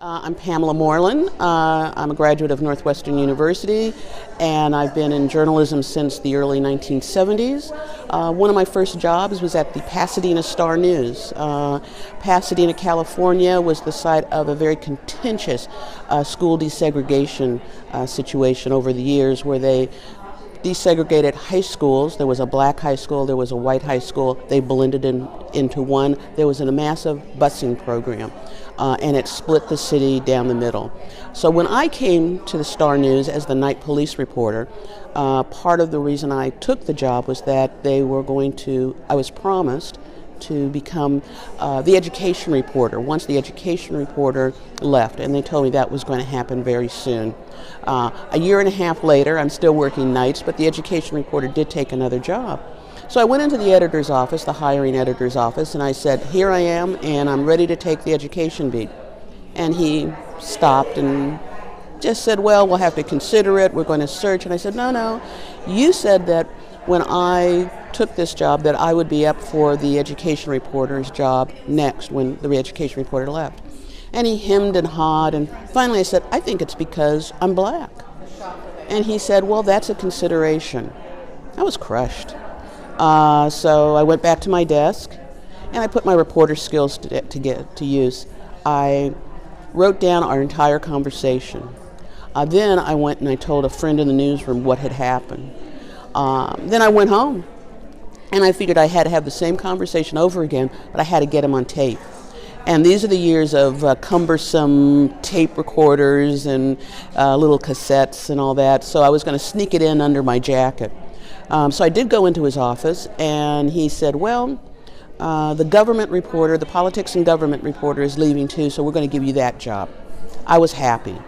I'm Pamela Moreland. I'm a graduate of Northwestern University, and I've been in journalism since the early 1970s. One of my first jobs was at the Pasadena Star-News. Pasadena, California was the site of a very contentious school desegregation situation over the years, where they desegregated high schools. There was a black high school, there was a white high school. They blended into one. There was a massive busing program, and it split the city down the middle. So when I came to the Star-News as the night police reporter, part of the reason I took the job was that I was promised to become the education reporter once the education reporter left, and they told me that was going to happen very soon. A year and a half later, I'm still working nights, but the education reporter did take another job. So I went into the editor's office, the hiring editor's office, and I said, here I am, and I'm ready to take the education beat. And he stopped and just said, well, we'll have to consider it, we're going to search. And I said, no, you said that when I took this job that I would be up for the education reporter's job next when the education reporter left. And he hemmed and hawed, and finally I said, I think it's because I'm black. And he said, well, that's a consideration. I was crushed. So I went back to my desk, and I put my reporter skills to use. I wrote down our entire conversation. Then I went and I told a friend in the newsroom what had happened. Then I went home, and I figured I had to have the same conversation over again, but I had to get him on tape. And these are the years of cumbersome tape recorders and little cassettes and all that, so I was going to sneak it in under my jacket. So I did go into his office, and he said, well, the government reporter, the politics and government reporter is leaving too, so we're going to give you that job. I was happy.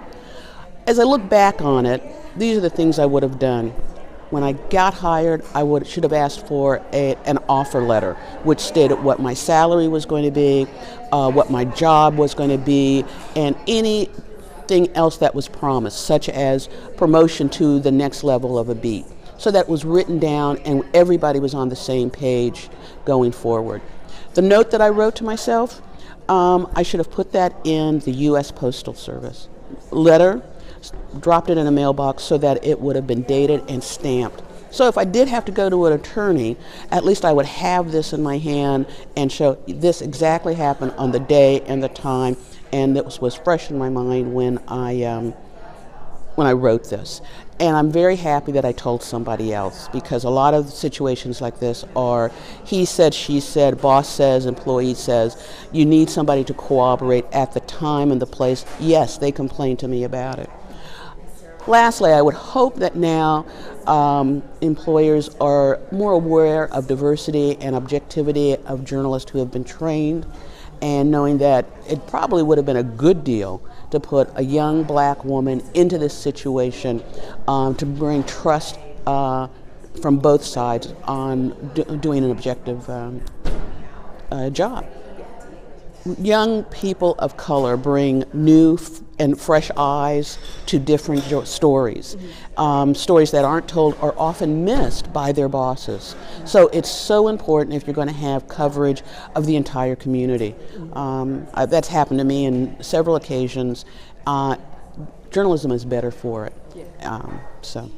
As I look back on it, these are the things I would have done. When I got hired, I should have asked for an offer letter, which stated what my salary was going to be, what my job was going to be, and anything else that was promised, such as promotion to the next level of a beat. So that was written down, and everybody was on the same page going forward. The note that I wrote to myself, I should have put that in the U.S. Postal Service letter, dropped it in a mailbox so that it would have been dated and stamped. So if I did have to go to an attorney, at least I would have this in my hand and show this exactly happened on the day and the time, and it was fresh in my mind when I wrote this. And I'm very happy that I told somebody else, because a lot of situations like this are he said, she said, boss says, employee says. You need somebody to corroborate at the time and the place. Yes, they complained to me about it. Lastly, I would hope that now employers are more aware of diversity and objectivity of journalists who have been trained, and knowing that it probably would have been a good deal to put a young black woman into this situation to bring trust from both sides on doing an objective job. Young people of color bring new and fresh eyes to different stories. Stories that aren't told are often missed by their bosses. So it's so important if you're going to have coverage of the entire community. That's happened to me in several occasions. Journalism is better for it. So.